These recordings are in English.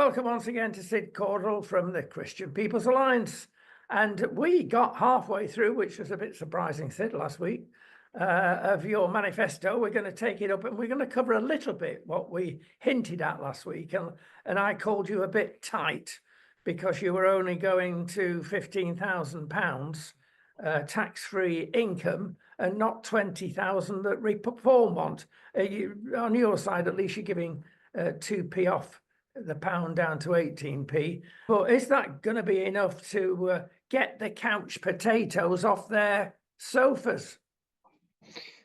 welcome once again to Sid Caudle from the Christian People's Alliance. And we got halfway through, which was a bit surprising, Sid, last week, of your manifesto. We're going to take it up and we're going to cover a little bit what we hinted at last week. And I called you a bit tight because you were only going to £15,000 tax-free income and not 20,000 that Reform want. On your side, at least, you're giving 2p off the pound down to 18p. But is that going to be enough to get the couch potatoes off their sofas?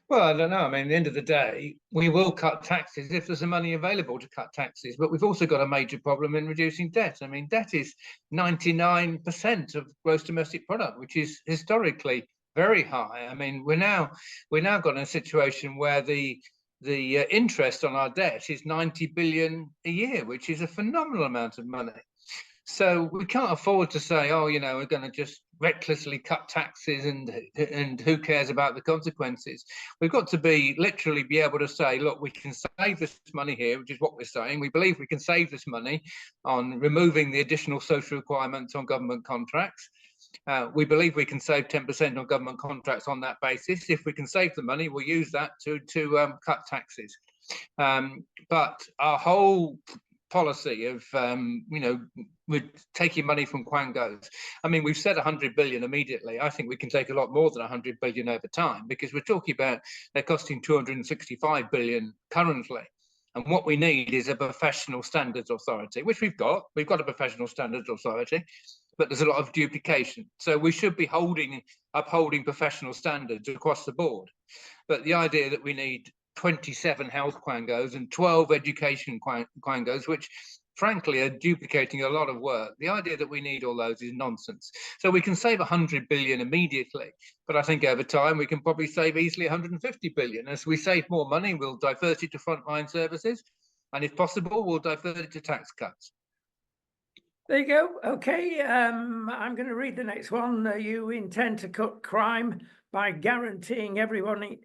Well, I don't know. I mean, at the end of the day, we will cut taxes if there's the money available to cut taxes. But we've also got a major problem in reducing debt. I mean, debt is 99% of gross domestic product, which is historically very high. I mean, we're now got in a situation where the interest on our debt is 90 billion a year, which is a phenomenal amount of money. So we can't afford to say, oh, you know, we're going to just recklessly cut taxes and who cares about the consequences. We've got to literally be able to say, look, we can save this money here, which is what we're saying. We believe we can save this money on removing the additional social requirements on government contracts. We believe we can save 10% on government contracts on that basis. If we can save the money, we'll use that to cut taxes. But our whole policy of we're taking money from quangos. I mean, we've said 100 billion immediately. I think we can take a lot more than 100 billion over time, because we're talking about they're costing 265 billion currently. And what we need is a professional standards authority, which we've got. We've got a professional standards authority, but there's a lot of duplication. So we should be upholding professional standards across the board. But the idea that we need 27 health quangos and 12 education quangos, which frankly are duplicating a lot of work. The idea that we need all those is nonsense. So we can save 100 billion immediately, but I think over time we can probably save easily 150 billion. As we save more money, we'll divert it to frontline services, and if possible, we'll divert it to tax cuts. There you go. Okay, I'm going to read the next one. You intend to cut crime by guaranteeing everyone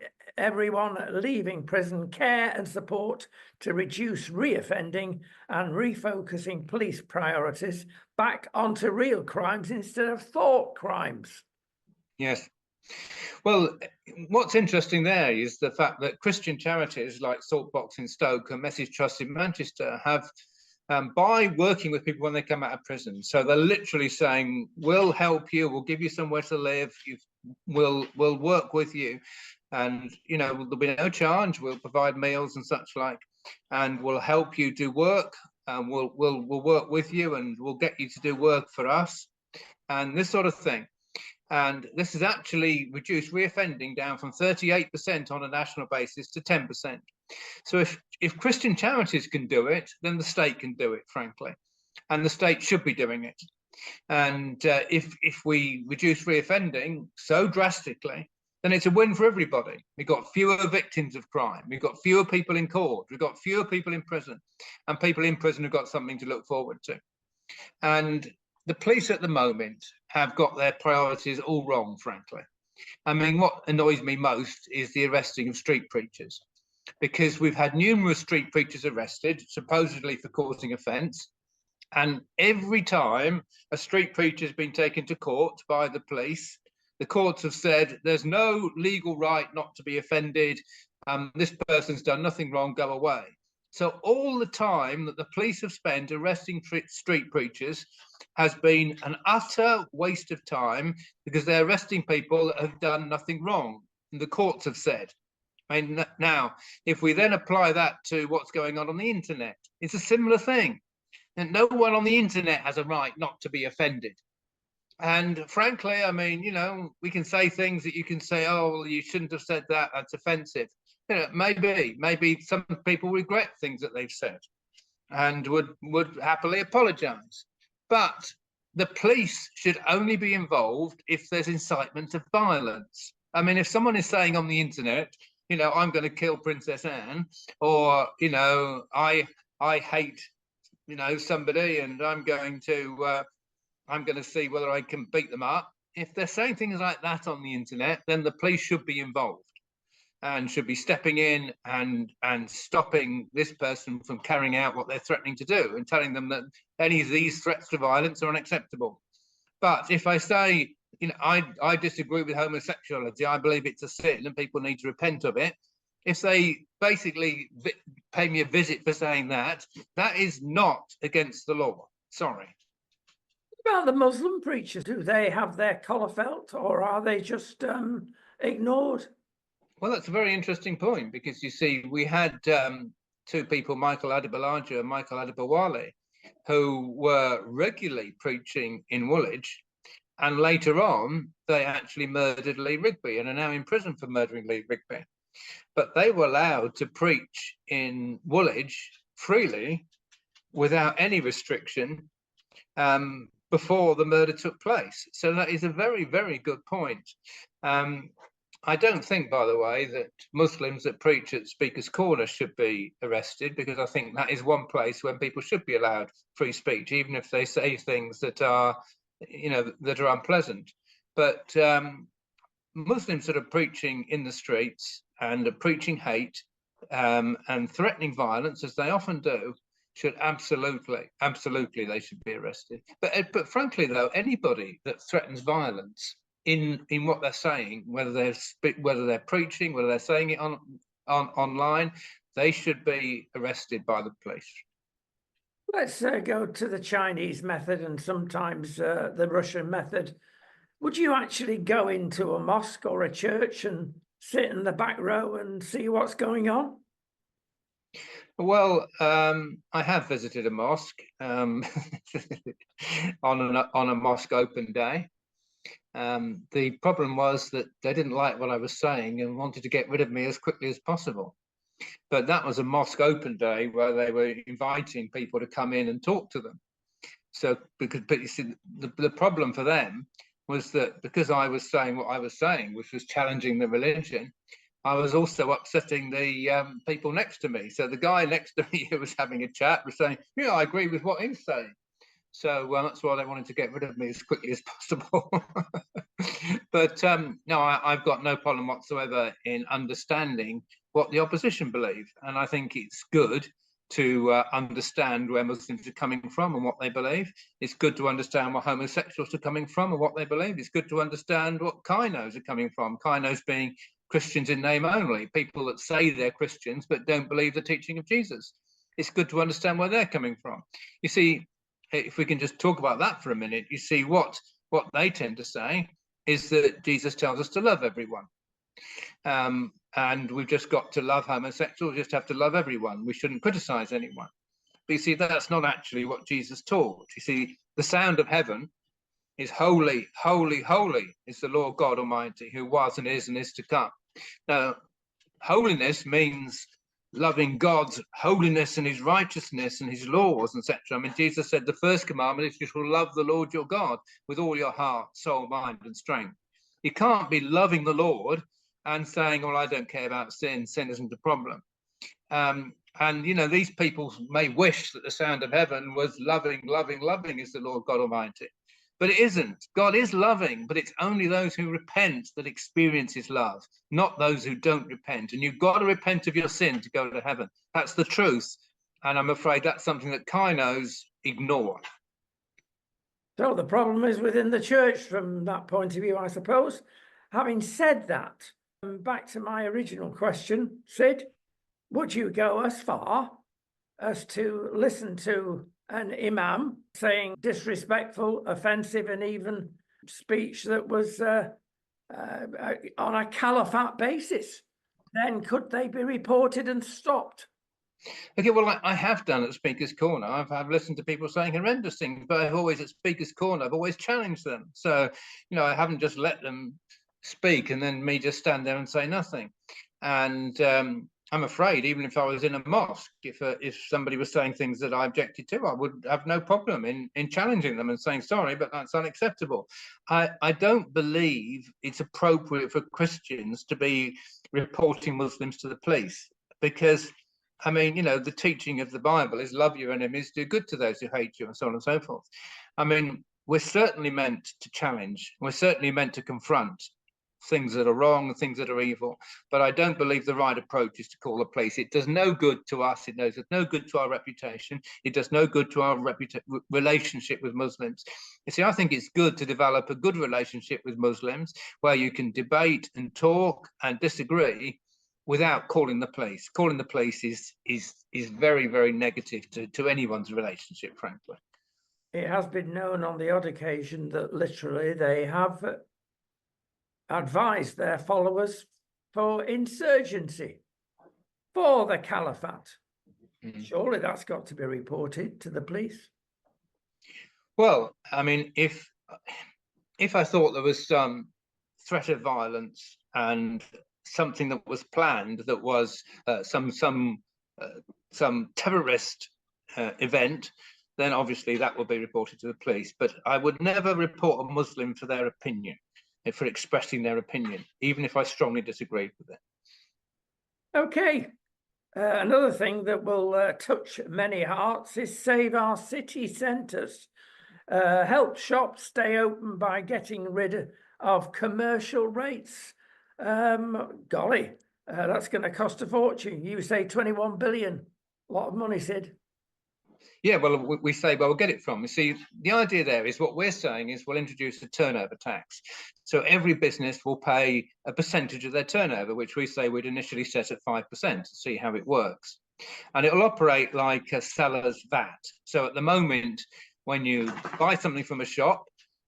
leaving prison care and support to reduce reoffending and refocusing police priorities back onto real crimes instead of thought crimes. Yes. Well, what's interesting there is the fact that Christian charities like Saltbox in Stoke and Message Trust in Manchester have, by working with people when they come out of prison, so they're literally saying, we'll help you, we'll give you somewhere to live, we'll work with you, and there'll be no charge, we'll provide meals and such like, and we'll help you do work, and we'll work with you, and we'll get you to do work for us, and this sort of thing. And this has actually reduced reoffending down from 38% on a national basis to 10%. So if Christian charities can do it, then the state can do it, frankly, and the state should be doing it. And if we reduce reoffending so drastically, then it's a win for everybody. We've got fewer victims of crime, we've got fewer people in court, we've got fewer people in prison, and people in prison have got something to look forward to. And the police at the moment have got their priorities all wrong, frankly. I mean, what annoys me most is the arresting of street preachers, because we've had numerous street preachers arrested, supposedly for causing offence. And every time a street preacher has been taken to court by the police, the courts have said there's no legal right not to be offended. This person's done nothing wrong, go away. So all the time that the police have spent arresting street preachers has been an utter waste of time, because they're arresting people that have done nothing wrong, and the courts have said. I mean, now, if we then apply that to what's going on the internet, it's a similar thing. And no one on the internet has a right not to be offended. And frankly, I mean, we can say things that you can say, oh, well, you shouldn't have said that, that's offensive. Maybe some people regret things that they've said and would happily apologize. But the police should only be involved if there's incitement of violence. I mean, if someone is saying on the internet, I'm going to kill Princess Anne, or, I hate, somebody, and I'm going to see whether I can beat them up. If they're saying things like that on the internet, then the police should be involved. and should be stepping in and stopping this person from carrying out what they're threatening to do, and telling them that any of these threats to violence are unacceptable. But if I say, I disagree with homosexuality, I believe it's a sin and people need to repent of it, if they basically pay me a visit for saying that, that is not against the law. Sorry. What about the Muslim preachers? Do they have their collar felt, or are they just ignored? Well, that's a very interesting point, because you see, we had two people, Michael Adebolaja and Michael Adebowale, who were regularly preaching in Woolwich, and later on they actually murdered Lee Rigby and are now in prison for murdering Lee Rigby. But they were allowed to preach in Woolwich freely without any restriction before the murder took place. So that is a very, very good point. I don't think, by the way, that Muslims that preach at Speaker's Corner should be arrested, because I think that is one place when people should be allowed free speech, even if they say things that are, that are unpleasant. But Muslims that are preaching in the streets and are preaching hate and threatening violence, as they often do, should absolutely, they should be arrested. But frankly, though, anybody that threatens violence in what they're saying, whether they're preaching, whether they're saying it online, they should be arrested by the police. Let's go to the Chinese method and sometimes the Russian method. Would you actually go into a mosque or a church and sit in the back row and see what's going on? Well, I have visited a mosque on a mosque open day. The problem was that they didn't like what I was saying and wanted to get rid of me as quickly as possible. But that was a mosque open day where they were inviting people to come in and talk to them. So, but you see, the problem for them was that because I was saying what I was saying, which was challenging the religion, I was also upsetting the people next to me. So the guy next to me who was having a chat was saying, yeah, I agree with what he's saying. So that's why they wanted to get rid of me as quickly as possible. But no, I've got no problem whatsoever in understanding what the opposition believe. And I think it's good to understand where Muslims are coming from and what they believe. It's good to understand where homosexuals are coming from and what they believe. It's good to understand what Kainos are coming from. Kainos being Christians in name only, people that say they're Christians but don't believe the teaching of Jesus. It's good to understand where they're coming from. You see, if we can just talk about that for a minute, you see what they tend to say is that Jesus tells us to love everyone. And we've just got to love homosexuals, just have to love everyone. We shouldn't criticize anyone. But you see, that's not actually what Jesus taught. You see, the sound of heaven is holy, holy, holy is the Lord God Almighty, who was and is to come. Now, holiness means loving God's holiness and his righteousness and his laws, etc. I mean, Jesus said the first commandment is you shall love the Lord your God with all your heart, soul, mind, and strength. You can't be loving the Lord and saying, well, I don't care about sin. Sin isn't a problem. And, these people may wish that the sound of heaven was loving, loving, loving is the Lord God Almighty. But it isn't. God is loving, but it's only those who repent that experience his love, not those who don't repent. And you've got to repent of your sin to go to heaven. That's the truth. And I'm afraid that's something that Kainos ignore. So the problem is within the church from that point of view, I suppose. Having said that, back to my original question, Sid, would you go as far as to listen to an imam saying disrespectful, offensive, and even speech that was on a caliphate basis? Then could they be reported and stopped? Okay, well, I have done at Speaker's Corner. I've listened to people saying horrendous things, but I've always at Speaker's Corner, I've always challenged them. So, I haven't just let them speak and then me just stand there and say nothing. And I'm afraid, even if I was in a mosque, if somebody was saying things that I objected to, I would have no problem in challenging them and saying, sorry, but that's unacceptable. I don't believe it's appropriate for Christians to be reporting Muslims to the police, because, I mean, the teaching of the Bible is love your enemies, do good to those who hate you, and so on and so forth. I mean, we're certainly meant to challenge. We're certainly meant to confront. things that are wrong and things that are evil. But I don't believe the right approach is to call the police. It does no good to us. It does no good to our reputation. It does no good to our relationship with Muslims. You see, I think it's good to develop a good relationship with Muslims where you can debate and talk and disagree without calling the police. Calling the police is very, very negative to anyone's relationship, frankly. It has been known on the odd occasion that literally they have advised their followers for insurgency, for the caliphate. Surely that's got to be reported to the police. Well, I mean, if I thought there was some threat of violence and something that was planned, that was some terrorist event, then obviously that would be reported to the police. But I would never report a Muslim for their opinion, for expressing their opinion, even if I strongly disagreed with it. Okay. Another thing that will touch many hearts is Save Our City Centres. Help shops stay open by getting rid of commercial rates. Golly, that's going to cost a fortune. You say 21 billion. A lot of money, Sid. Yeah, well, we say, well, we'll get it from. You see, the idea there is what we're saying is we'll introduce a turnover tax. So every business will pay a percentage of their turnover, which we say we'd initially set at 5% to see how it works. And it will operate like a seller's VAT. So at the moment, when you buy something from a shop,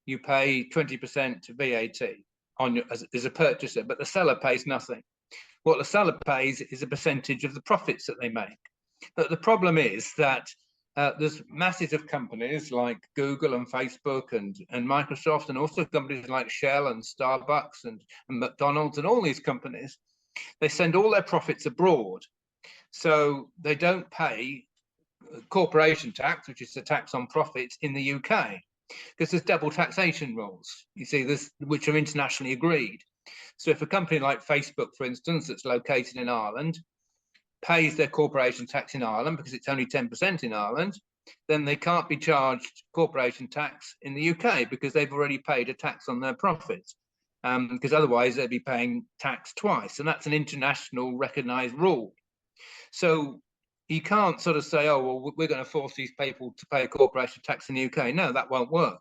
you pay 20% VAT on as a purchaser, but the seller pays nothing. What the seller pays is a percentage of the profits that they make. But the problem is that there's masses of companies like Google and Facebook and Microsoft, and also companies like Shell and Starbucks and McDonald's and all these companies. They send all their profits abroad. So they don't pay corporation tax, which is the tax on profits in the UK, because there's double taxation rules, you see, which are internationally agreed. So if a company like Facebook, for instance, that's located in Ireland, pays their corporation tax in Ireland because it's only 10% in Ireland, then they can't be charged corporation tax in the UK because they've already paid a tax on their profits, because otherwise they'd be paying tax twice, and that's an international recognized rule. So you can't sort of say, oh, well, we're going to force these people to pay a corporation tax in the UK. No, that won't work.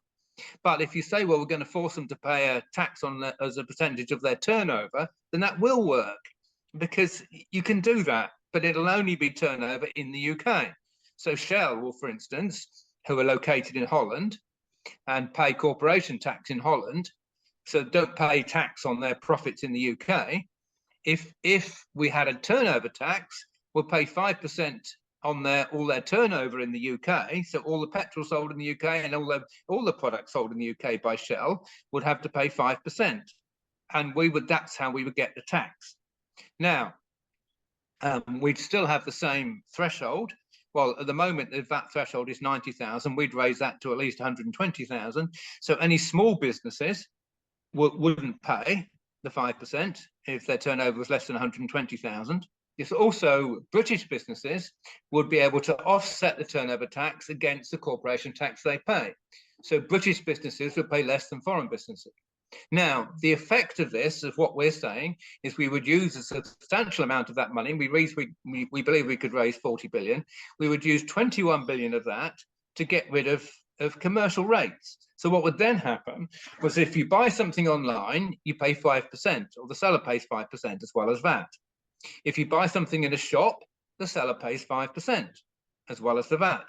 But if you say, well, we're going to force them to pay a tax on as a percentage of their turnover, then that will work, because you can do that, but it'll only be turnover in the UK. So Shell will, for instance, who are located in Holland and pay corporation tax in Holland, so don't pay tax on their profits in the UK. If we had a turnover tax, we'll pay 5% on all their turnover in the UK. So all the petrol sold in the UK and all the products sold in the UK by Shell would have to pay 5%, and that's how we would get the tax. Now, we'd still have the same threshold. Well, at the moment, the VAT threshold is 90,000. We'd raise that to at least 120,000. So any small businesses wouldn't pay the 5% if their turnover was less than 120,000. It's also British businesses would be able to offset the turnover tax against the corporation tax they pay. So British businesses would pay less than foreign businesses. Now, the effect of this, of what we're saying, is we would use a substantial amount of that money. We believe we could raise 40 billion. We would use 21 billion of that to get rid of commercial rates. So what would then happen was, if you buy something online, you pay 5%, or the seller pays 5% as well as VAT. If you buy something in a shop, the seller pays 5% as well as the VAT.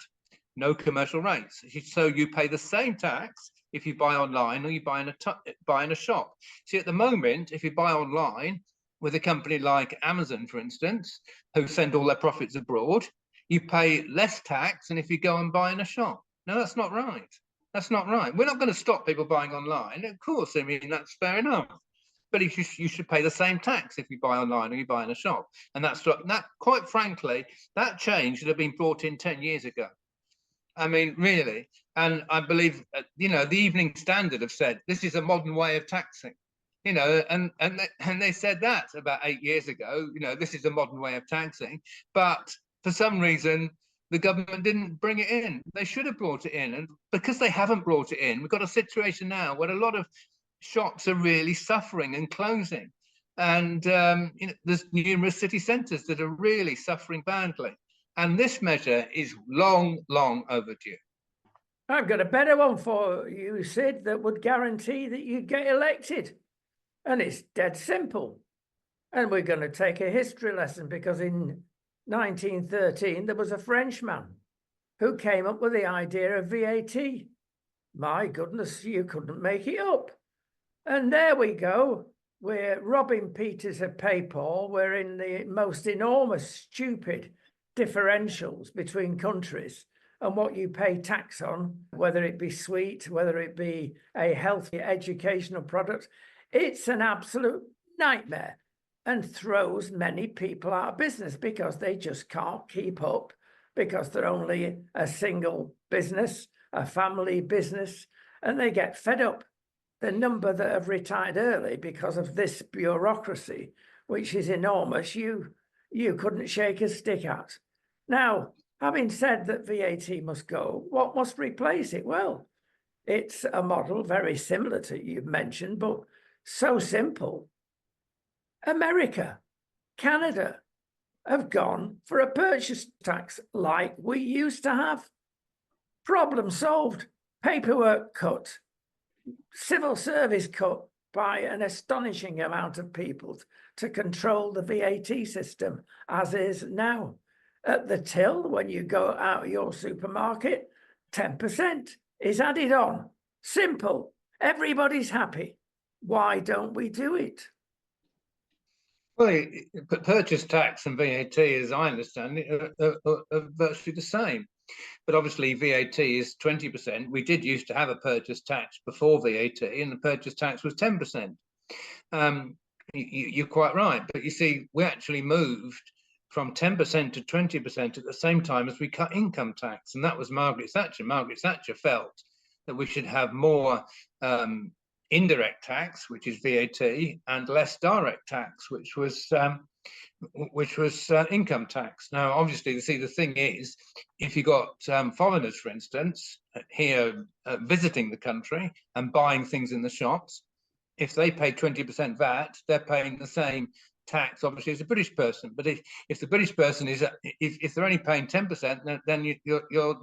No commercial rates. So you pay the same tax if you buy online or you buy in a shop. See, at the moment, if you buy online with a company like Amazon, for instance, who send all their profits abroad, you pay less tax than if you go and buy in a shop. No, that's not right. That's not right. We're not going to stop people buying online. Of course, I mean, that's fair enough. But you should pay the same tax if you buy online or you buy in a shop. And that, quite frankly, that change should have been brought in 10 years ago. I mean, really. And I believe, the Evening Standard have said this is a modern way of taxing, and they said that about 8 years ago, this is a modern way of taxing. But for some reason, the government didn't bring it in. They should have brought it in. And because they haven't brought it in, we've got a situation now where a lot of shops are really suffering and closing. And there's numerous city centres that are really suffering badly. And this measure is long, long overdue. I've got a better one for you, Sid, that would guarantee that you get elected. And it's dead simple. And we're going to take a history lesson, because in 1913, there was a Frenchman who came up with the idea of VAT. My goodness, you couldn't make it up. And there we go. We're robbing Peter to pay Paul. We're in the most enormous, stupid differentials between countries and what you pay tax on, whether it be sweet, whether it be a healthy educational product. It's an absolute nightmare and throws many people out of business because they just can't keep up, because they're only a single business, a family business, and they get fed up. The number that have retired early because of this bureaucracy, which is enormous, you couldn't shake a stick at. Now, having said that VAT must go, what must replace it? Well, it's a model very similar to you've mentioned, but so simple. America, Canada have gone for a purchase tax like we used to have. Problem solved, paperwork cut, civil service cut by an astonishing amount of people to control the VAT system as is now. At the till, when you go out of your supermarket, 10% is added on. Simple. Everybody's happy. Why don't we do it? Well, purchase tax and VAT, as I understand it, are virtually the same. But obviously VAT is 20%. We did used to have a purchase tax before VAT, and the purchase tax was 10%. You're quite right. But you see, we actually moved from 10% to 20% at the same time as we cut income tax. And that was Margaret Thatcher. Margaret Thatcher felt that we should have more indirect tax, which is VAT, and less direct tax, which was income tax. Now, obviously, the thing is, if you got foreigners, for instance, here visiting the country and buying things in the shops, if they pay 20% VAT, they're paying the same tax, obviously, as a British person. But if the British person is, if they're only paying 10%, then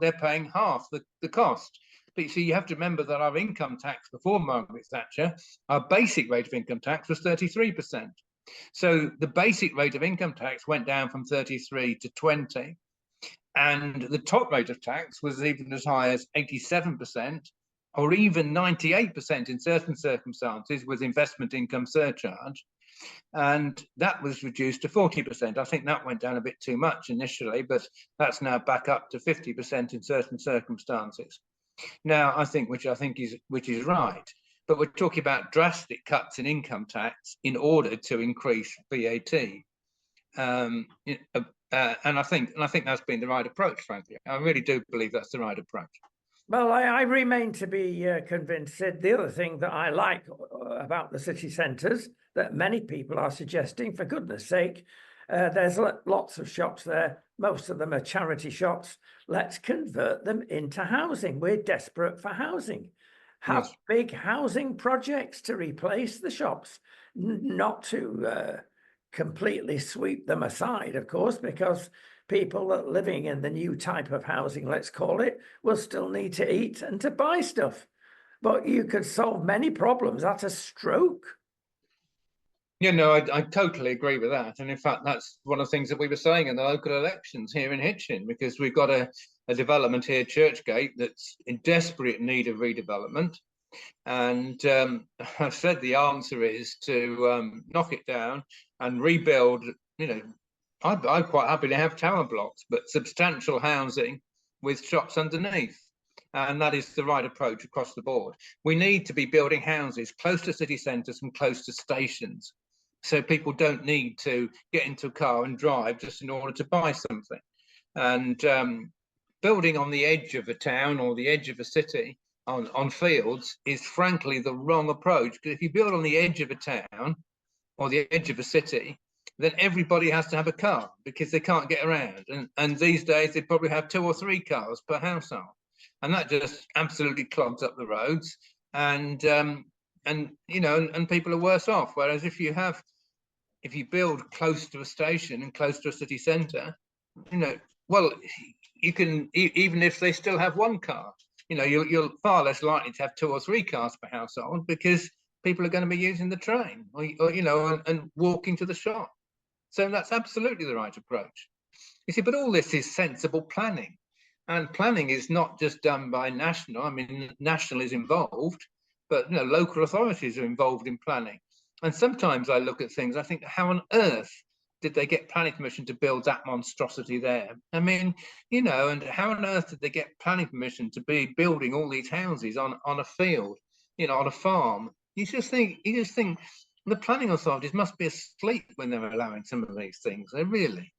they're paying half the cost. But you see, you have to remember that our income tax before Margaret Thatcher, our basic rate of income tax was 33%. So the basic rate of income tax went down from 33 to 20, and the top rate of tax was even as high as 87%, or even 98% in certain circumstances with investment income surcharge. And that was reduced to 40%. I think that went down a bit too much initially, but that's now back up to 50% in certain circumstances. Now, which is right. But we're talking about drastic cuts in income tax in order to increase VAT, and I think that's been the right approach. Frankly, I really do believe that's the right approach. Well, I remain to be convinced that the other thing that I like about the city centres that many people are suggesting, for goodness sake, there's lots of shops there. Most of them are charity shops. Let's convert them into housing. We're desperate for housing. Have Yes. big housing projects to replace the shops, not to completely sweep them aside, of course, because people that are living in the new type of housing, let's call it, will still need to eat and to buy stuff. But you could solve many problems at a stroke. Yeah, no, I totally agree with that. And in fact, that's one of the things that we were saying in the local elections here in Hitchin, because we've got a development here, Churchgate, that's in desperate need of redevelopment. And I've said the answer is to knock it down and rebuild. I'm quite happy to have tower blocks, but substantial housing with shops underneath. And that is the right approach across the board. We need to be building houses close to city centres and close to stations, so people don't need to get into a car and drive just in order to buy something. And building on the edge of a town or the edge of a city on fields is frankly the wrong approach, because if you build on the edge of a town or the edge of a city, then everybody has to have a car because they can't get around. And these days they probably have 2 or 3 cars per household. And that just absolutely clogs up the roads. And and people are worse off. Whereas if you build close to a station and close to a city centre, well, you can even if they still have one car, you're far less likely to have 2 or 3 cars per household, because people are going to be using the train or and walking to the shop. So that's absolutely the right approach. You see, but all this is sensible planning, and planning is not just done by national. I mean, national is involved, but local authorities are involved in planning. And sometimes I look at things, I think, how on earth did they get planning permission to build that monstrosity there? I mean, and how on earth did they get planning permission to be building all these houses on a field, on a farm? You just think the planning authorities must be asleep when they're allowing some of these things. They really.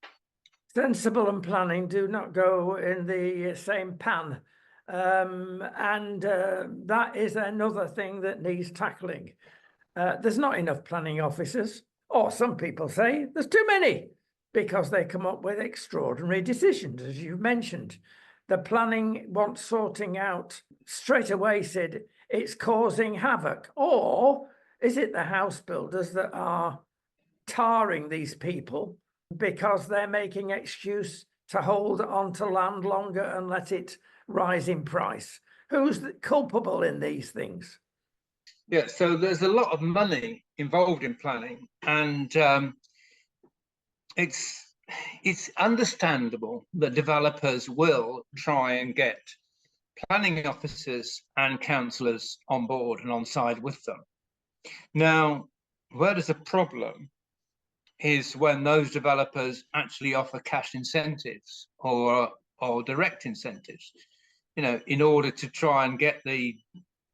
Sensible and planning do not go in the same pan. That is another thing that needs tackling. There's not enough planning officers, or some people say there's too many, because they come up with extraordinary decisions, as you mentioned. The planning wants sorting out straight away, Sid, it's causing havoc. Or is it the house builders that are tarring these people because they're making excuse to hold on to land longer and let it rise in price? Who's culpable in these things? Yeah, so there's a lot of money involved in planning, and it's understandable that developers will try and get planning officers and councillors on board and on side with them. Now, where there's a problem is when those developers actually offer cash incentives or direct incentives, in order to try and get the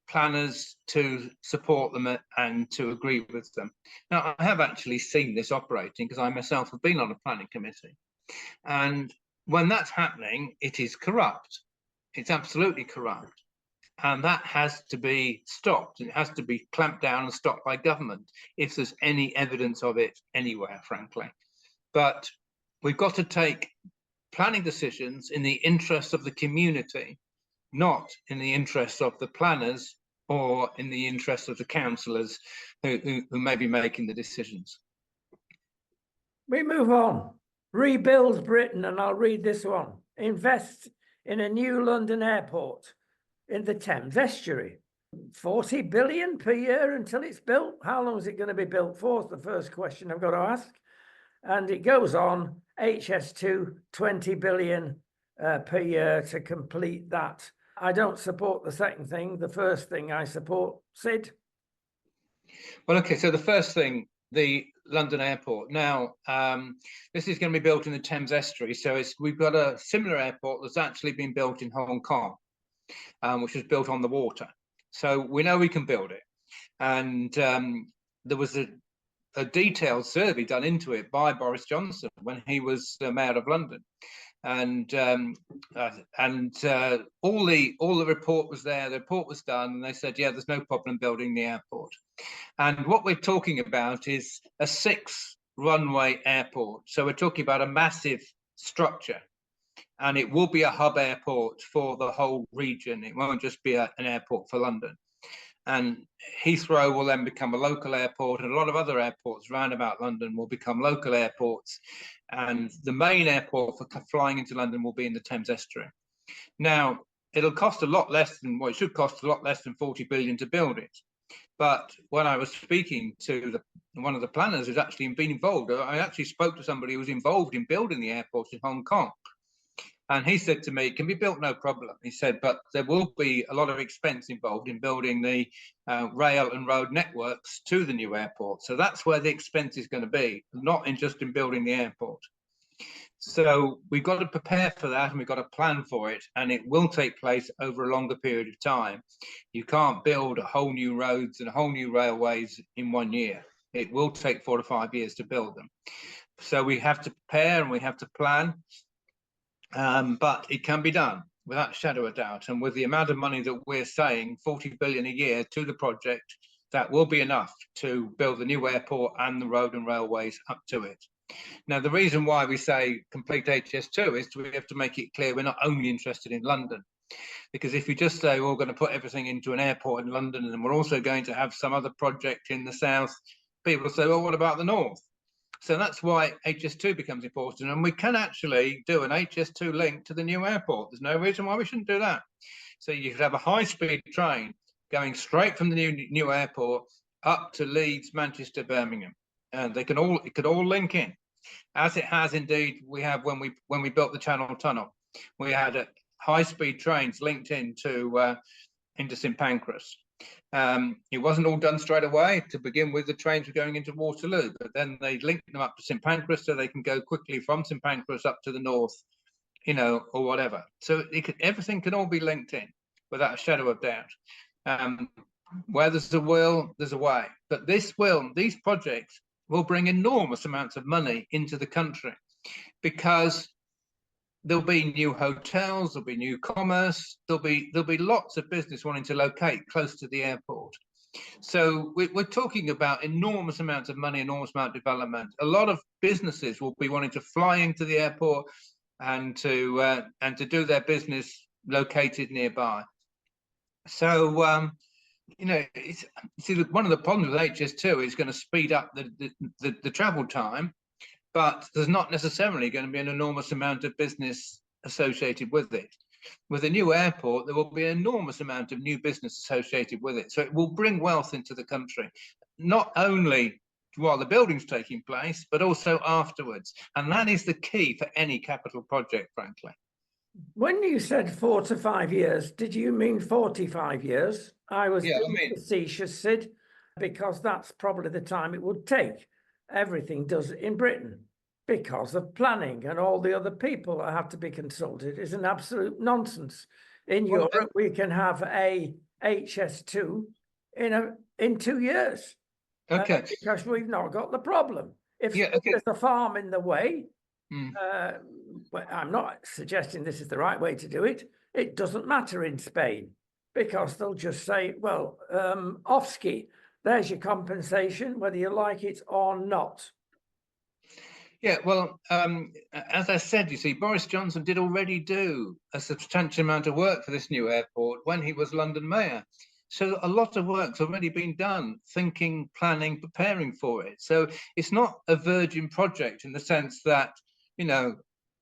planners to support them and to agree with them. Now, I have actually seen this operating, because I myself have been on a planning committee. And when that's happening, it is corrupt. It's absolutely corrupt. And that has to be stopped. It has to be clamped down and stopped by government if there's any evidence of it anywhere, frankly. But we've got to take planning decisions in the interest of the community, not in the interest of the planners or in the interest of the councillors who may be making the decisions. We move on. Rebuild Britain, and I'll read this one. Invest in a new London airport in the Thames estuary. 40 billion per year until it's built. How long is it going to be built for? Is the first question I've got to ask. And it goes on, HS2, 20 billion per year to complete that. I don't support the second thing. The first thing I support. Sid? Well, okay, so the first thing, the London airport. Now, this is going to be built in the Thames estuary. So we've got a similar airport that's actually been built in Hong Kong, which was built on the water. So we know we can build it. And there was a detailed survey done into it by Boris Johnson when he was Mayor of London. And all the report was there. The report was done, and they said, yeah, there's no problem building the airport. And what we're talking about is a 6-runway airport. So we're talking about a massive structure, and it will be a hub airport for the whole region. It won't just be an airport for London. And Heathrow will then become a local airport, and a lot of other airports around about London will become local airports. And the main airport for flying into London will be in the Thames estuary. Now, it'll cost a lot less than, well, it should cost a lot less than 40 billion to build it. But when I was speaking to one of the planners who's actually been involved, I actually spoke to somebody who was involved in building the airport in Hong Kong. And he said to me, it can be built, no problem. He said, but there will be a lot of expense involved in building the rail and road networks to the new airport. So that's where the expense is going to be, not just in building the airport. So we've got to prepare for that, and we've got to plan for it, and it will take place over a longer period of time. You can't build a whole new roads and a whole new railways in 1 year. It will take 4 to 5 years to build them. So we have to prepare and we have to plan. But it can be done without a shadow of doubt. And with the amount of money that we're saying, 40 billion a year to the project, that will be enough to build the new airport and the road and railways up to it. Now, the reason why we say complete HS2 is we have to make it clear we're not only interested in London. Because if you just say we're going to put everything into an airport in London and we're also going to have some other project in the south, people say, well, what about the north? So that's why HS2 becomes important. And we can actually do an HS2 link to the new airport. There's no reason why we shouldn't do that. So you could have a high-speed train going straight from the new airport up to Leeds, Manchester, Birmingham, and it could all link in, as it has indeed. We have when we built the Channel Tunnel, we had high-speed trains linked into St Pancras. It wasn't all done straight away. To begin with, the trains were going into Waterloo, but then they linked them up to St Pancras so they can go quickly from St Pancras up to the north, or whatever. So everything can all be linked in without a shadow of doubt. Where there's a will, there's a way. But these projects will bring enormous amounts of money into the country, because there'll be new hotels, there'll be new commerce, there'll be lots of business wanting to locate close to the airport. So we're talking about enormous amounts of money, enormous amount of development. A lot of businesses will be wanting to fly into the airport and to do their business located nearby. So one of the problems with HS2 is going to speed up the travel time, but there's not necessarily going to be an enormous amount of business associated with it. With a new airport, there will be an enormous amount of new business associated with it. So it will bring wealth into the country, not only while the building's taking place, but also afterwards. And that is the key for any capital project, frankly. When you said 4 to 5 years, did you mean 45 years? I was facetious, Sid, because that's probably the time it would take. Everything does it in Britain because of planning, and all the other people that have to be consulted is an absolute nonsense. In Europe, we can have a HS2 in 2 years. Okay. Because we've not got the problem. If there's a farm in the way, I'm not suggesting this is the right way to do it. It doesn't matter in Spain, because they'll just say, well, off-ski, there's your compensation, whether you like it or not. Yeah, well, as I said, you see, Boris Johnson did already do a substantial amount of work for this new airport when he was London mayor. So a lot of work's already been done, thinking, planning, preparing for it. So it's not a virgin project in the sense that, no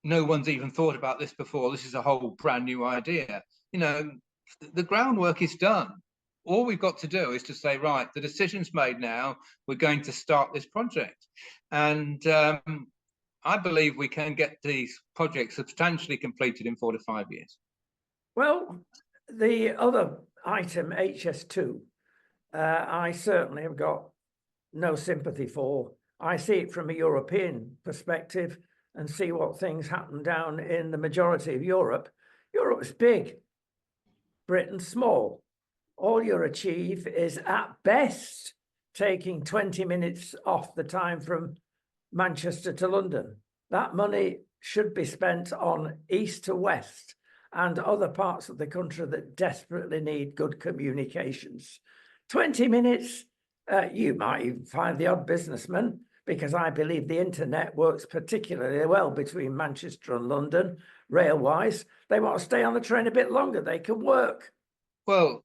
one's even thought about this before. This is a whole brand new idea. The groundwork is done. All we've got to do is to say, right, the decision's made now, we're going to start this project. And I believe we can get these projects substantially completed in 4 to 5 years. Well, the other item, HS2, I certainly have got no sympathy for. I see it from a European perspective and see what things happen down in the majority of Europe. Europe's big, Britain's small. All you achieve is at best taking 20 minutes off the time from Manchester to London. That money should be spent on east to west and other parts of the country that desperately need good communications. 20 minutes, you might even find the odd businessman, because I believe the internet works particularly well between Manchester and London, rail-wise. They want to stay on the train a bit longer, they can work. Well,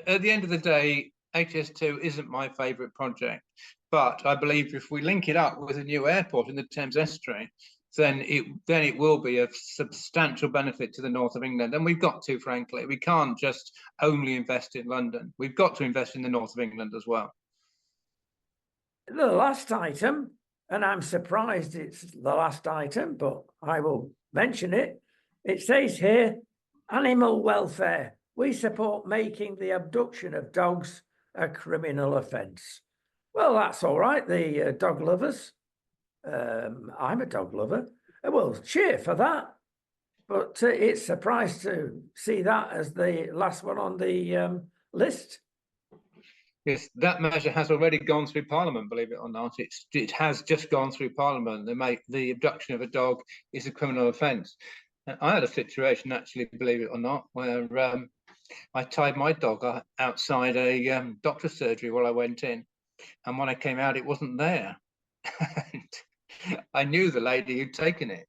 at the end of the day, HS2 isn't my favourite project, but I believe if we link it up with a new airport in the Thames Estuary, then it will be of substantial benefit to the north of England. And we've got to, frankly, we can't just only invest in London. We've got to invest in the north of England as well. The last item, and I'm surprised it's the last item, but I will mention it. It says here, animal welfare. We support making the abduction of dogs a criminal offence. Well, that's all right, the dog lovers. I'm a dog lover. Well, cheer for that. But it's surprised to see that as the last one on the list. Yes, that measure has already gone through Parliament, believe it or not. It has just gone through Parliament. The abduction of a dog is a criminal offence. I had a situation, actually, believe it or not, where I tied my dog outside a doctor's surgery while I went in. And when I came out, it wasn't there. I knew the lady who'd taken it,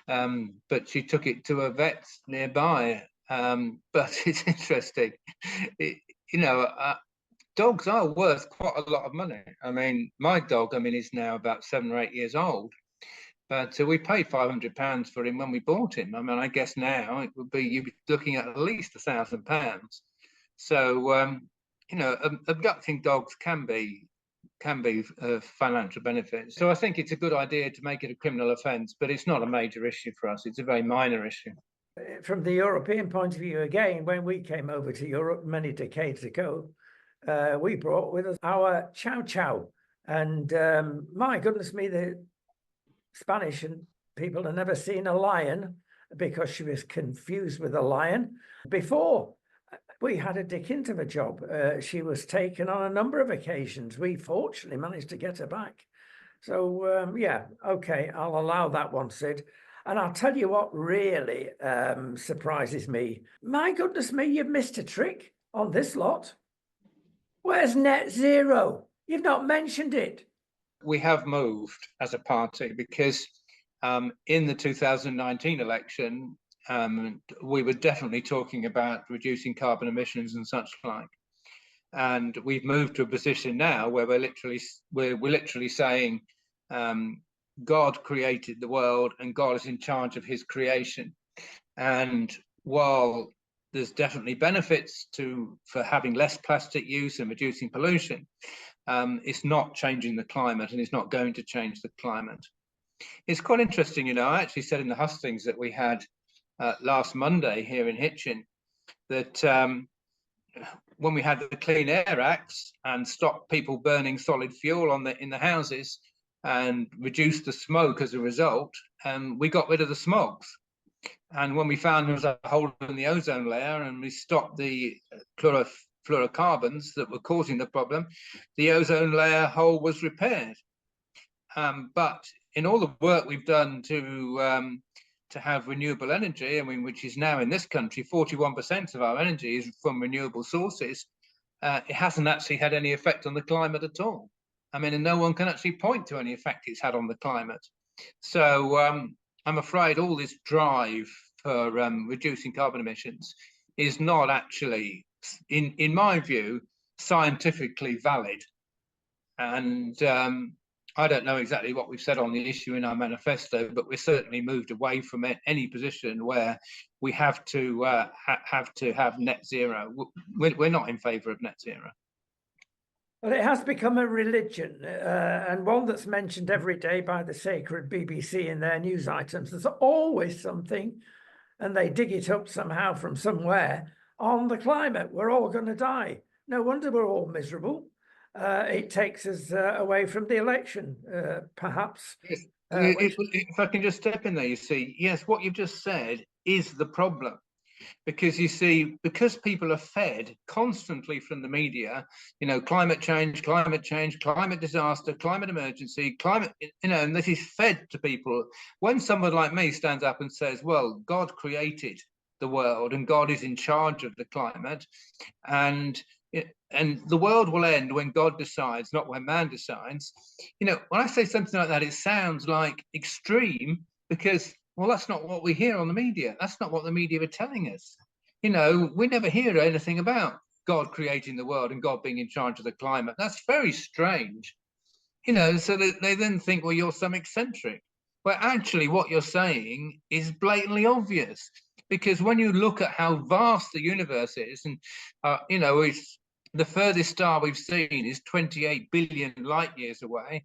but she took it to a vet nearby. But it's interesting. You know, dogs are worth quite a lot of money. I mean, my dog, is now about 7 or 8 years old, but we paid £500 for him when we bought him. I mean, I guess now it would be, you'd be looking at least £1,000. So, you know, abducting dogs can be a financial benefit. So I think it's a good idea to make it a criminal offence, but it's not a major issue for us. It's a very minor issue. From the European point of view, again, when we came over to Europe many decades ago, we brought with us our Chow Chow. And my goodness me, the Spanish and people had never seen a lion because she was confused with a lion. Before we had a dickens of a job. She was taken on a number of occasions. We fortunately managed to get her back. So yeah, okay, I'll allow that one, Sid. And I'll tell you what really surprises me. My goodness me, you've missed a trick on this lot. Where's net zero? You've not mentioned it. We have moved as a party because in the 2019 election, we were definitely talking about reducing carbon emissions and such like. And we've moved to a position now where we're literally saying God created the world and God is in charge of his creation. And while there's definitely benefits for having less plastic use and reducing pollution, it's not changing the climate, and it's not going to change the climate. It's quite interesting, you know, I actually said in the hustings that we had last Monday here in Hitchin that when we had the Clean Air Acts and stopped people burning solid fuel in the houses and reduced the smoke as a result, we got rid of the smogs. And when we found there was a hole in the ozone layer and we stopped the fluorocarbons that were causing the problem, the ozone layer hole was repaired. But in all the work we've done to have renewable energy, I mean, which is now in this country, 41% of our energy is from renewable sources, it hasn't actually had any effect on the climate at all. I mean, and no one can actually point to any effect it's had on the climate. So I'm afraid all this drive for reducing carbon emissions is not actually, in my view, scientifically valid. And I don't know exactly what we've said on the issue in our manifesto, but we're certainly moved away from any position where we have to have net zero. We're not in favour of net zero. Well, it has become a religion, and one that's mentioned every day by the sacred BBC in their news items. There's always something, and they dig it up somehow from somewhere, on the climate. We're all going to die. No wonder we're all miserable. It takes us away from the election, perhaps. Yes. If I can just step in there, you see, yes, what you've just said is the problem. Because you see, because people are fed constantly from the media, you know, climate change, climate disaster, climate emergency, climate, you know, and this is fed to people. When someone like me stands up and says, well, God created the world and God is in charge of the climate, and the world will end when God decides, not when man decides. You know, when I say something like that, it sounds like extreme because, well, that's not what we hear on the media. That's not what the media are telling us. You know, we never hear anything about God creating the world and God being in charge of the climate. That's very strange. You know, so that they then think, well, you're some eccentric. Well, actually, what you're saying is blatantly obvious. Because when you look at how vast the universe is, and, you know, the furthest star we've seen is 28 billion light years away.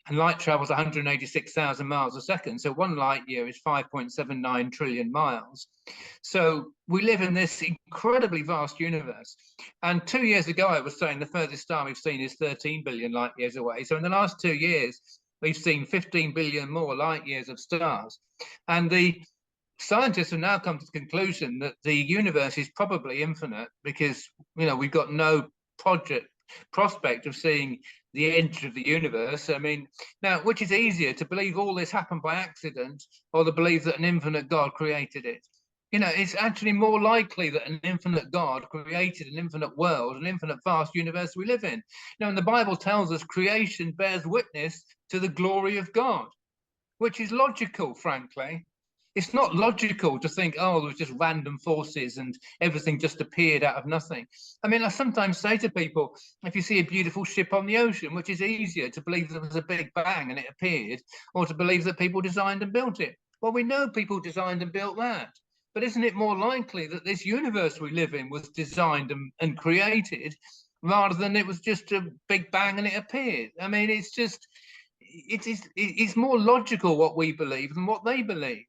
And light travels 186,000 miles a second. So 1 light year is 5.79 trillion miles. So we live in this incredibly vast universe. And 2 years ago, I was saying the furthest star we've seen is 13 billion light years away. So in the last 2 years, we've seen 15 billion more light years of stars. And the scientists have now come to the conclusion that the universe is probably infinite because, you know, we've got no prospect of seeing the end of the universe. I mean, now, which is easier, to believe all this happened by accident or to believe that an infinite God created it? You know, it's actually more likely that an infinite God created an infinite world, an infinite vast universe we live in. You know, and the Bible tells us creation bears witness to the glory of God, which is logical, frankly. It's not logical to think, oh, there's just random forces and everything just appeared out of nothing. I mean, I sometimes say to people, if you see a beautiful ship on the ocean, which is easier to believe there was a big bang and it appeared, or to believe that people designed and built it? Well, we know people designed and built that. But isn't it more likely that this universe we live in was designed and created rather than it was just a big bang and it appeared? I mean, it's more logical what we believe than what they believe.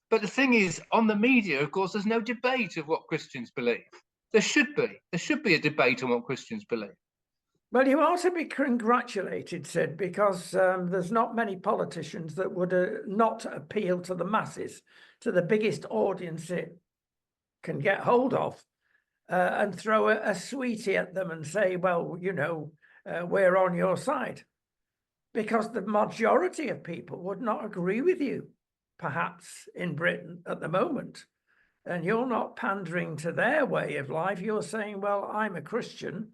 But the thing is, on the media, of course, there's no debate of what Christians believe. There should be. There should be a debate on what Christians believe. Well, you ought to be congratulated, Sid, because there's not many politicians that would not appeal to the masses, to the biggest audience it can get hold of, and throw a sweetie at them and say, well, you know, we're on your side. Because the majority of people would not agree with you, perhaps in Britain at the moment. And you're not pandering to their way of life. You're saying, well, I'm a Christian.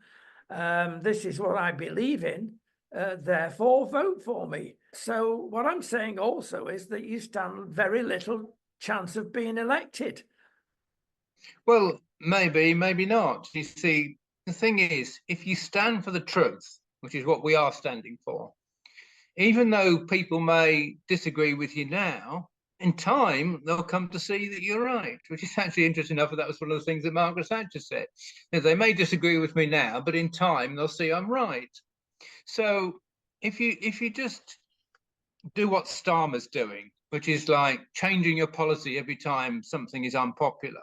This is what I believe in. Therefore, vote for me. So what I'm saying also is that you stand very little chance of being elected. Well, maybe, maybe not. You see, the thing is, if you stand for the truth, which is what we are standing for, even though people may disagree with you now, in time, they'll come to see that you're right, which is actually interesting enough. That was one of the things that Margaret Thatcher said. You know, they may disagree with me now, but in time, they'll see I'm right. So if you just do what Starmer's doing, which is like changing your policy every time something is unpopular,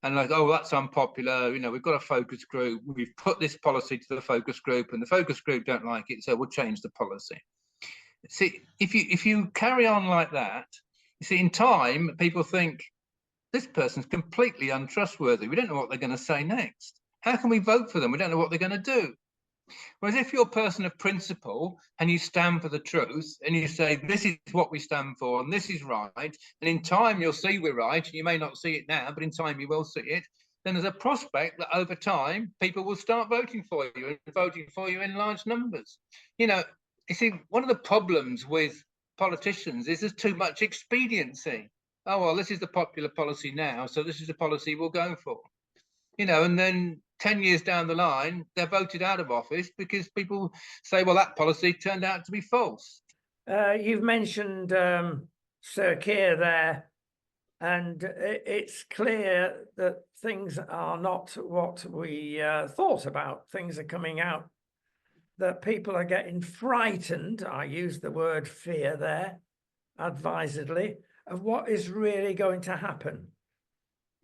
and like, oh, that's unpopular, you know, we've got a focus group, we've put this policy to the focus group, and the focus group don't like it, so we'll change the policy. See, if you carry on like that, you see, in time, people think this person's completely untrustworthy. We don't know what they're going to say next. How can we vote for them? We don't know what they're going to do. Whereas if you're a person of principle and you stand for the truth and you say, this is what we stand for and this is right, and in time you'll see we're right, you may not see it now, but in time you will see it, then there's a prospect that over time people will start voting for you and voting for you in large numbers. You know, you see, one of the problems with politicians is there's too much expediency. Oh, well, this is the popular policy now, so this is the policy we'll go for. You know, and then 10 years down the line, they're voted out of office because people say, well, that policy turned out to be false. You've mentioned Sir Keir there, and it's clear that things are not what we thought about. Things are coming out that people are getting frightened, I use the word fear there, advisedly, of what is really going to happen.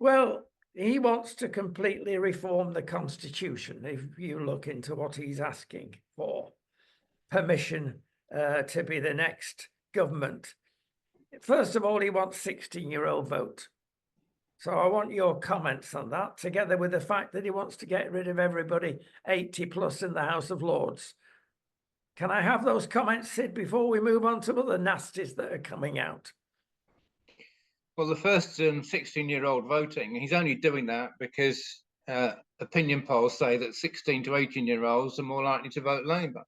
Well, he wants to completely reform the Constitution. If you look into what he's asking for, permission to be the next government. First of all, he wants 16-year-old vote. So I want your comments on that, together with the fact that he wants to get rid of everybody 80 plus in the House of Lords. Can I have those comments, Sid, before we move on to other nasties that are coming out? Well, the first 16-year-old voting, he's only doing that because opinion polls say that 16 to 18-year-olds are more likely to vote Labour.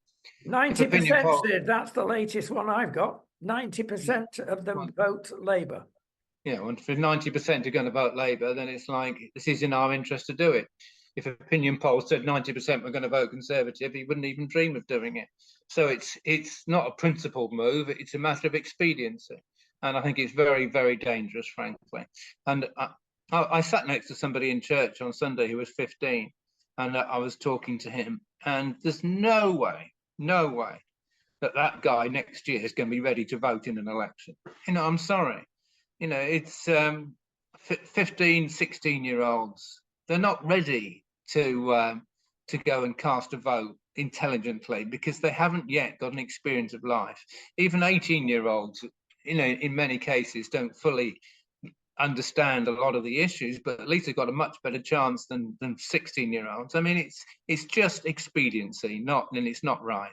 90%, Sid, that's the latest one I've got. 90% of them vote Labour. Yeah, and if 90% are going to vote Labour, then it's like, this is in our interest to do it. If opinion polls said 90% were going to vote Conservative, he wouldn't even dream of doing it. So it's not a principled move, it's a matter of expediency. And I think it's very, very dangerous, frankly. And I sat next to somebody in church on Sunday who was 15, and I was talking to him, and there's no way that guy next year is going to be ready to vote in an election. You know, I'm sorry. You know, it's 15, 16-year-olds. They're not ready to go and cast a vote intelligently because they haven't yet got an experience of life. Even 18-year-olds, you know, in many cases don't fully understand a lot of the issues, but at least they've got a much better chance than 16-year-olds. I mean, it's just expediency, and it's not right.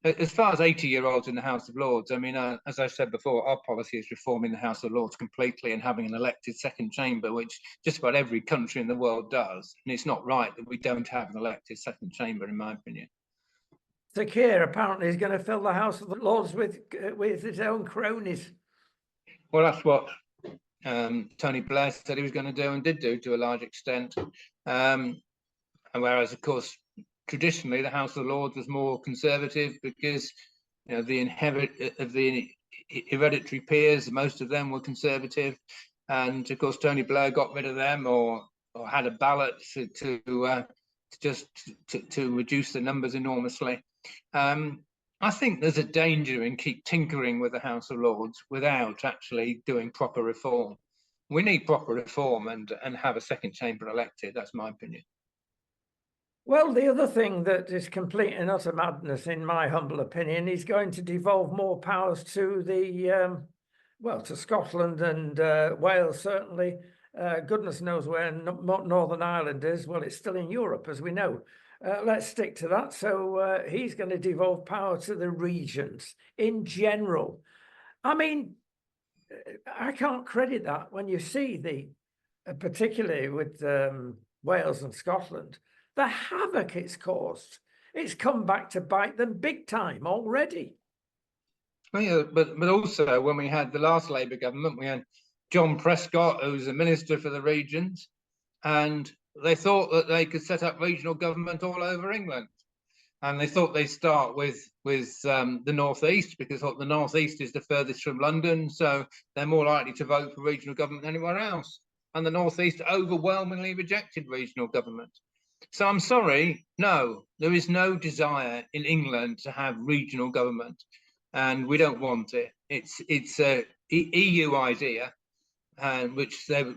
As far as 80-year-olds in the House of Lords, I mean, as I said before, our policy is reforming the House of Lords completely and having an elected second chamber, which just about every country in the world does. And it's not right that we don't have an elected second chamber, in my opinion. Sir Keir apparently is going to fill the House of the Lords with his own cronies. Well, that's what Tony Blair said he was going to do and did do to a large extent. And whereas, of course, traditionally the House of Lords was more conservative because the hereditary peers, most of them were conservative, and of course Tony Blair got rid of them or had a ballot to reduce the numbers enormously. I think there's a danger in keep tinkering with the House of Lords without actually doing proper reform. We need proper reform and have a second chamber elected. That's my opinion. Well, the other thing that is complete and utter madness, in my humble opinion, is going to devolve more powers to the, to Scotland and Wales, certainly. Goodness knows where Northern Ireland is. Well, it's still in Europe, as we know. Let's stick to that. So he's going to devolve power to the regions in general. I mean, I can't credit that when you see particularly with Wales and Scotland, the havoc it's caused. It's come back to bite them big time already. Well, yeah, but also when we had the last Labour government, we had John Prescott, who was the Minister for the Regions, and they thought that they could set up regional government all over England. And they thought they'd start with the northeast, because the northeast is the furthest from London, so they're more likely to vote for regional government than anywhere else. And the northeast overwhelmingly rejected regional government. So I'm sorry, no, there is no desire in England to have regional government, and we don't want it. It's a EU idea, and which the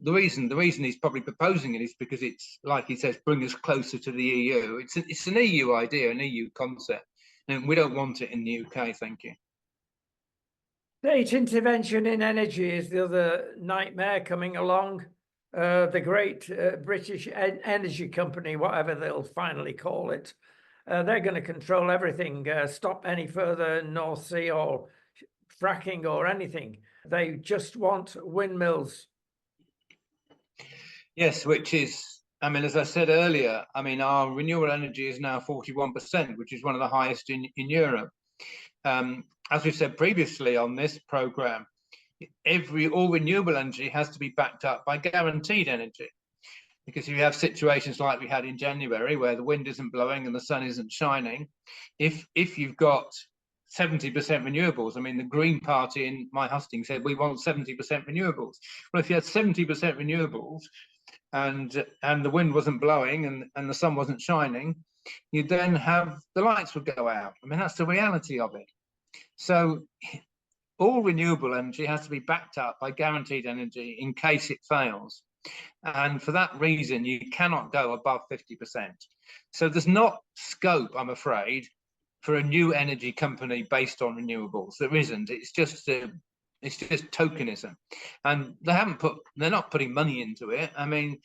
reason he's probably proposing it is because it's, like he says, bring us closer to the EU. It's an EU idea, an EU concept, and we don't want it in the UK. Thank you. State intervention in energy is the other nightmare coming along. The great British Energy Company, whatever they'll finally call it, they're going to control everything, stop any further North Sea or fracking or anything. They just want windmills. Yes, which is, I mean, as I said earlier, I mean, our renewable energy is now 41%, which is one of the highest in Europe. As we've said previously on this programme, all renewable energy has to be backed up by guaranteed energy, because if you have situations like we had in January where the wind isn't blowing and the sun isn't shining, if you've got 70% renewables, I mean, the Green Party in my husting said we want 70% renewables. Well, if you had 70% renewables and the wind wasn't blowing and the sun wasn't shining, you'd then have the lights would go out. I mean, that's the reality of it. So all renewable energy has to be backed up by guaranteed energy in case it fails. And for that reason, you cannot go above 50%. So there's not scope, I'm afraid, for a new energy company based on renewables. There isn't. It's just tokenism. And they're not putting money into it. I mean,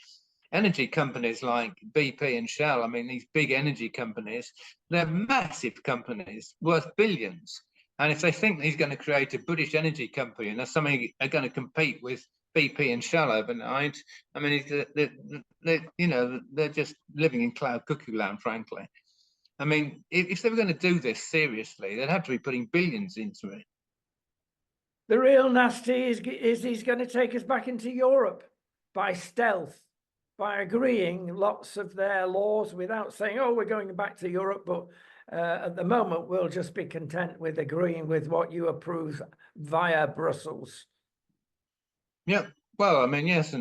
energy companies like BP and Shell, I mean, these big energy companies, they're massive companies worth billions. And if they think he's going to create a British energy company and there's something are going to compete with BP and Shell overnight, I mean, they're just living in cloud cuckoo land, frankly. I mean, if they were going to do this seriously, they'd have to be putting billions into it. The real nasty is he's going to take us back into Europe by stealth, by agreeing lots of their laws without saying, oh, we're going back to Europe, but at the moment, we'll just be content with agreeing with what you approve via Brussels. Yeah, well, I mean, yes,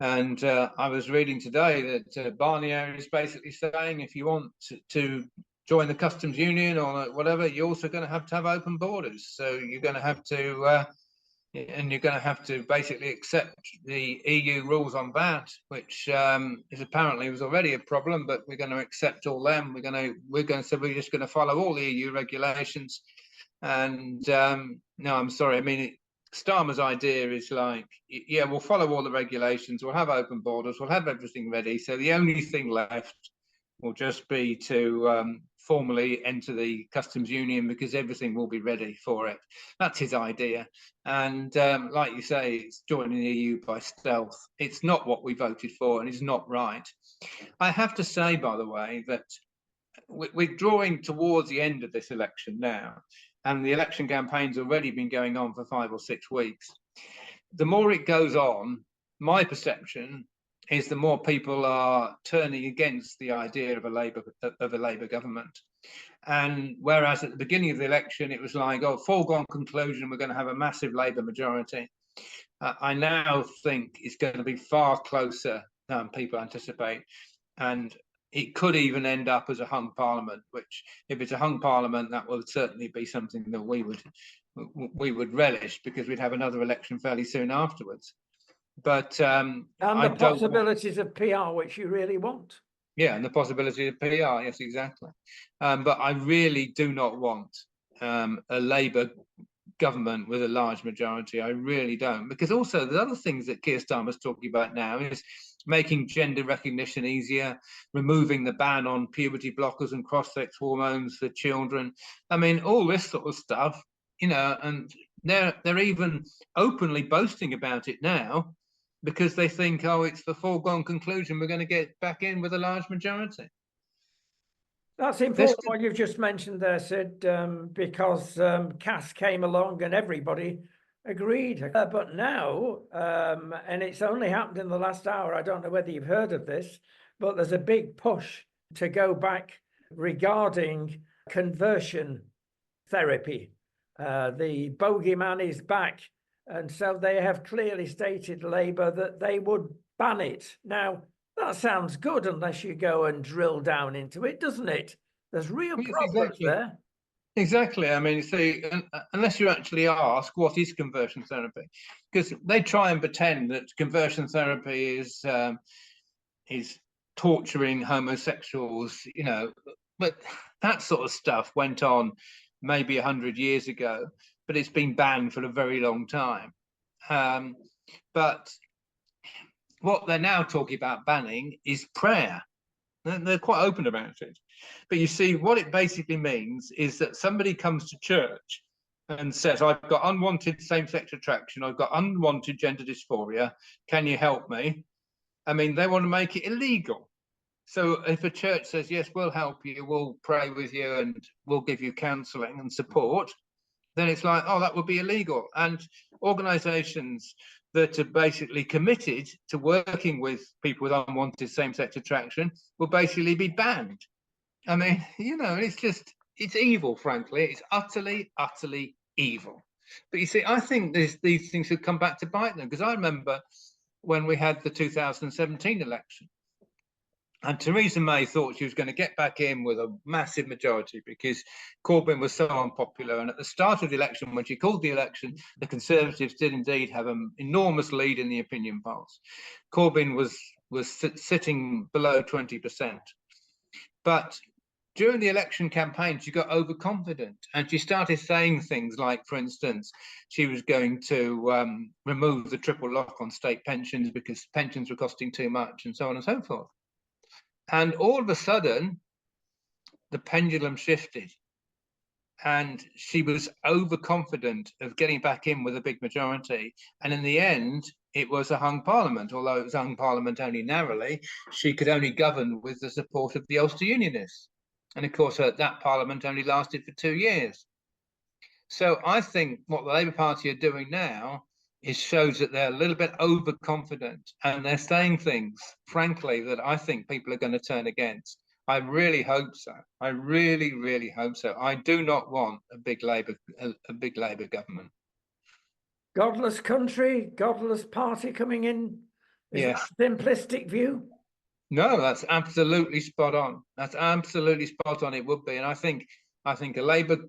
and I was reading today that Barnier is basically saying if you want to join the customs union or whatever, you're also going to have open borders. So you're going to have to basically accept the EU rules on that, which is apparently was already a problem, but we're going to accept all them. We're just going to follow all the EU regulations. And no, I'm sorry. I mean, Starmer's idea is like, yeah, we'll follow all the regulations. We'll have open borders. We'll have everything ready. So the only thing left will just be to formally enter the customs union because everything will be ready for it. That's his idea. And like you say, it's joining the EU by stealth. It's not what we voted for and it's not right. I have to say, by the way, that we're drawing towards the end of this election now. and the election campaign's already been going on for 5 or 6 weeks. The more it goes on, my perception is the more people are turning against the idea of a Labour government. And whereas at the beginning of the election, it was like, oh, foregone conclusion, we're going to have a massive Labour majority. I now think it's going to be far closer than people anticipate. And it could even end up as a hung parliament, which if it's a hung parliament, that will certainly be something that we would relish, because we'd have another election fairly soon afterwards. But and the possibilities of PR, which you really want. Yeah, and the possibility of PR, yes, exactly. But I really do not want a Labour government with a large majority. I really don't, because also the other things that Keir Starmer's talking about now is making gender recognition easier, removing the ban on puberty blockers and cross-sex hormones for children. I mean, all this sort of stuff, you know, and they're even openly boasting about it now, because they think, oh, it's the foregone conclusion, we're going to get back in with a large majority. That's important what you've just mentioned there, Sid, because Cass came along and everybody agreed. But now, and it's only happened in the last hour, I don't know whether you've heard of this, but there's a big push to go back regarding conversion therapy. The bogeyman is back. And so they have clearly stated, Labour, that they would ban it. Now, that sounds good unless you go and drill down into it, doesn't it? There's real problems there. Exactly. I mean, see, unless you actually ask, what is conversion therapy? Because they try and pretend that conversion therapy is torturing homosexuals, you know, but that sort of stuff went on maybe 100 years ago, but it's been banned for a very long time. But what they're now talking about banning is prayer. They're quite open about it. But you see, what it basically means is that somebody comes to church and says, I've got unwanted same-sex attraction, I've got unwanted gender dysphoria, can you help me? I mean, they want to make it illegal. So if a church says, yes, we'll help you, we'll pray with you, and we'll give you counselling and support, then it's like, oh, that would be illegal. And organisations that are basically committed to working with people with unwanted same-sex attraction will basically be banned. I mean, you know, it's evil, frankly. It's utterly, utterly evil. But you see, I think these things should come back to bite them, because I remember when we had the 2017 election, and Theresa May thought she was going to get back in with a massive majority because Corbyn was so unpopular. And at the start of the election, when she called the election, the Conservatives did indeed have an enormous lead in the opinion polls. Corbyn was sitting below 20%. But during the election campaign, she got overconfident and she started saying things like, for instance, she was going to remove the triple lock on state pensions because pensions were costing too much, and so on and so forth. And all of a sudden, the pendulum shifted and she was overconfident of getting back in with a big majority. And in the end, it was a hung parliament. Although it was a hung parliament only narrowly, she could only govern with the support of the Ulster Unionists. And of course, that parliament only lasted for 2 years. So I think what the Labour Party are doing now shows that they're a little bit overconfident, and they're saying things, frankly, that I think people are going to turn against. I really hope so. I really, really hope so. I do not want a big Labour government. Godless country, godless party coming in. Is yes. that a simplistic view? No, that's absolutely spot on. That's absolutely spot on. It would be, and I think a Labour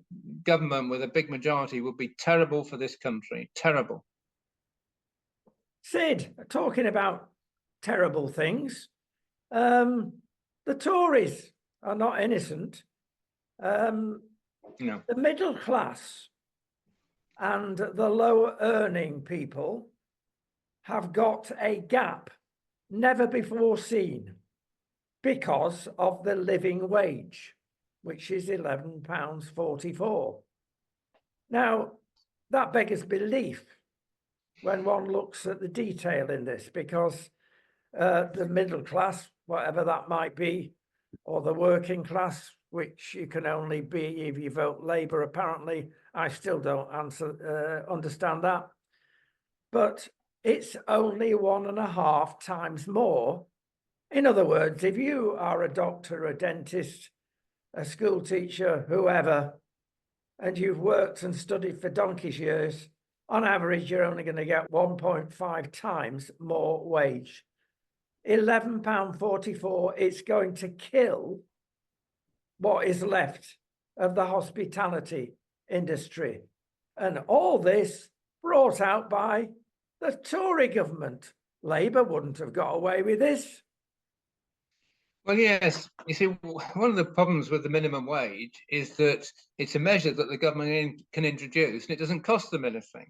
government with a big majority would be terrible for this country. Terrible. Sid, talking about terrible things, the Tories are not innocent. No. The middle class and the lower earning people have got a gap never before seen because of the living wage, which is £11.44. Now, that beggars belief when one looks at the detail in this, because the middle class, whatever that might be, or the working class, which you can only be if you vote Labour. Apparently, I still don't understand that. But it's only 1.5 times more. In other words, if you are a doctor, a dentist, a school teacher, whoever, and you've worked and studied for donkey's years, on average, you're only going to get 1.5 times more wage. £11.44, it's going to kill what is left of the hospitality industry. And all this brought out by the Tory government. Labour wouldn't have got away with this. Well, yes. You see, one of the problems with the minimum wage is that it's a measure that the government can introduce, and it doesn't cost them anything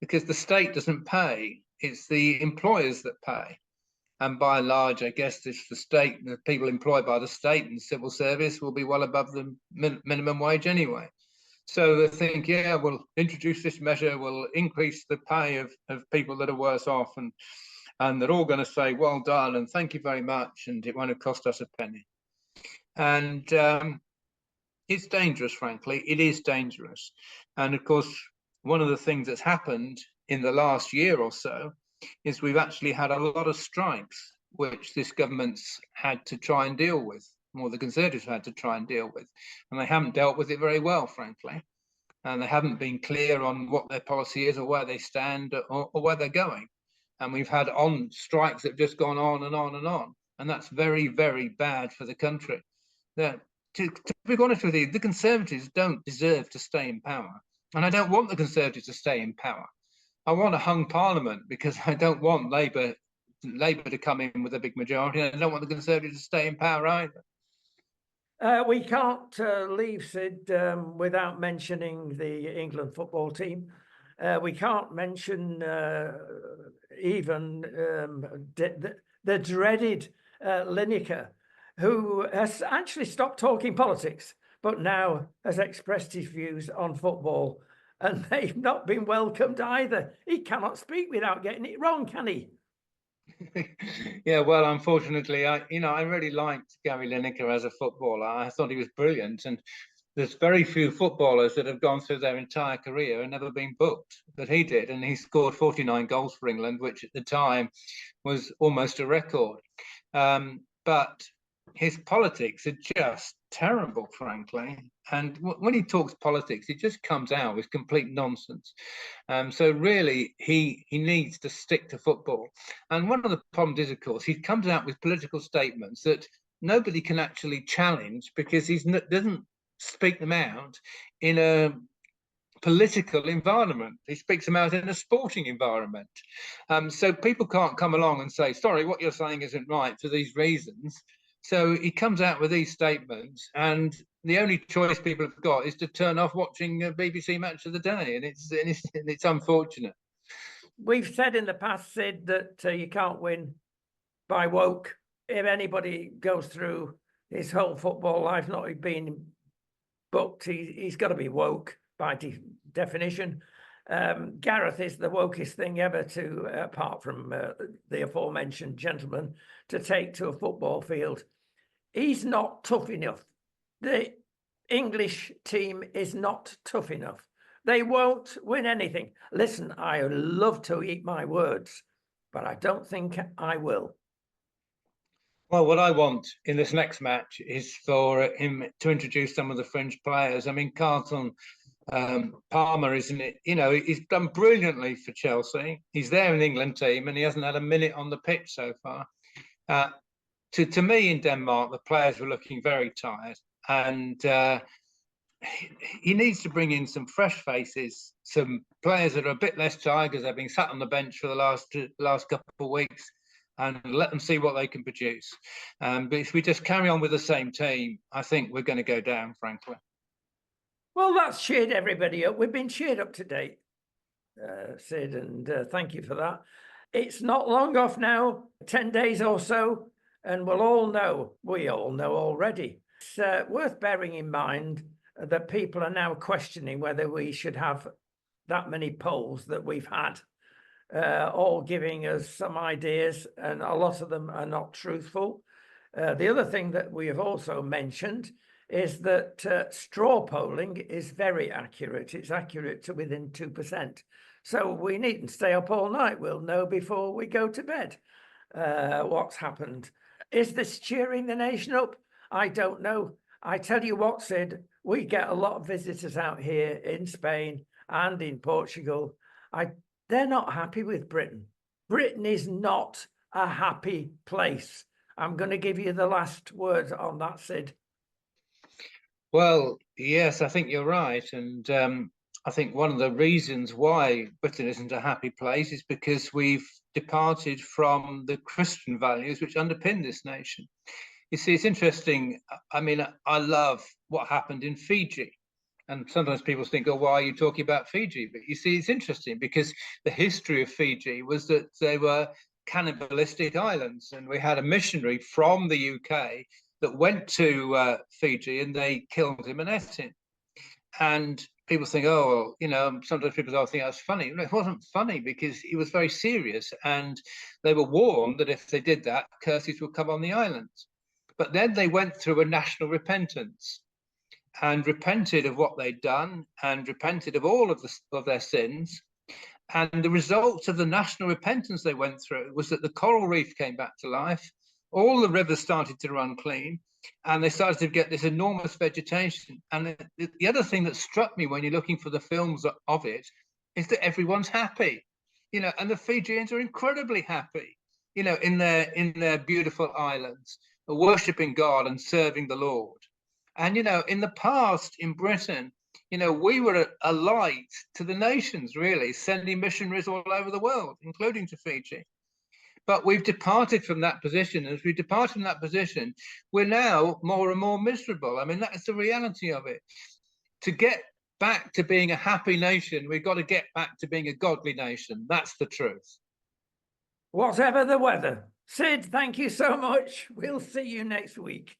because the state doesn't pay. It's the employers that pay. And by and large, I guess it's the state, the people employed by the state and civil service will be well above the minimum wage anyway. So they think, yeah, we'll introduce this measure, we'll increase the pay of people that are worse off, and they're all going to say, well done, and thank you very much, and it won't have cost us a penny. And it's dangerous, frankly. It is dangerous. And of course, one of the things that's happened in the last year or so is we've actually had a lot of strikes, which this government's had to try and deal with, or the Conservatives had to try and deal with. And they haven't dealt with it very well, frankly. And they haven't been clear on what their policy is or where they stand or where they're going. And we've had strikes that have just gone on and on and on. And that's very, very bad for the country. To be honest with you, the Conservatives don't deserve to stay in power. And I don't want the Conservatives to stay in power. I want a hung parliament because I don't want Labour to come in with a big majority. And I don't want the Conservatives to stay in power either. We can't leave, Sid, without mentioning the England football team. We can't mention even the dreaded Lineker, who has actually stopped talking politics, but now has expressed his views on football, and they've not been welcomed either. He cannot speak without getting it wrong, can he? Yeah, well, unfortunately, I really liked Gary Lineker as a footballer. I thought he was brilliant, and there's very few footballers that have gone through their entire career and never been booked, but he did, and he scored 49 goals for England, which at the time was almost a record. But his politics are just terrible, frankly. And when he talks politics, it just comes out with complete nonsense. So really, he needs to stick to football. And one of the problems is, of course, he comes out with political statements that nobody can actually challenge because he doesn't speak them out in a political environment. He speaks them out in a sporting environment. So people can't come along and say, sorry, what you're saying isn't right for these reasons. So he comes out with these statements, and the only choice people have got is to turn off watching a BBC Match of the Day, and it's unfortunate. We've said in the past, Sid, that you can't win by woke. If anybody goes through his whole football life not being booked, he's got to be woke by definition. Gareth is the wokest thing ever to, apart from the aforementioned gentleman, to take to a football field. He's not tough enough. The English team is not tough enough. They won't win anything. Listen, I love to eat my words, but I don't think I will. Well, what I want in this next match is for him to introduce some of the fringe players. I mean, Carlton Palmer, isn't it? He's done brilliantly for Chelsea. He's there in the England team, and he hasn't had a minute on the pitch so far. To me, in Denmark, the players were looking very tired, and he needs to bring in some fresh faces, some players that are a bit less tired because they've been sat on the bench for the last couple of weeks, and let them see what they can produce. But if we just carry on with the same team, I think we're going to go down, frankly. Well, that's cheered everybody up. We've been cheered up to date, Sid, and thank you for that. It's not long off now, 10 days or so, and we all know already. It's worth bearing in mind that people are now questioning whether we should have that many polls that we've had, all giving us some ideas, and a lot of them are not truthful. The other thing that we have also mentioned is that straw polling is very accurate. It's accurate to within 2%. So we needn't stay up all night. We'll know before we go to bed what's happened. Is this cheering the nation up? I don't know. I tell you what, Sid, we get a lot of visitors out here in Spain and in Portugal. They're not happy with Britain. Britain is not a happy place. I'm going to give you the last words on that, Sid. Well, yes, I think you're right. And I think one of the reasons why Britain isn't a happy place is because we've departed from the Christian values which underpin this nation. You see, it's interesting. I mean, I love what happened in Fiji. And sometimes people think, oh, why are you talking about Fiji? But you see, it's interesting because the history of Fiji was that they were cannibalistic islands. And we had a missionary from the UK that went to Fiji, and they killed him and ate him. And people think, oh, well, you know, sometimes people think that's funny. No, it wasn't funny because it was very serious. And they were warned that if they did that, curses would come on the islands. But then they went through a national repentance and repented of what they'd done and repented of all of their sins. And the result of the national repentance they went through was that the coral reef came back to life. All the rivers started to run clean, and they started to get this enormous vegetation. And the other thing that struck me when you're looking for the films of it is that everyone's happy, you know, and the Fijians are incredibly happy, you know, in their beautiful islands, worshipping God and serving the Lord. And, you know, in the past in Britain, you know, we were a light to the nations, really, sending missionaries all over the world, including to Fiji. But we've departed from that position. As we depart from that position, we're now more and more miserable. I mean, that's the reality of it. To get back to being a happy nation, we've got to get back to being a godly nation. That's the truth. Whatever the weather. Sid, thank you so much. We'll see you next week.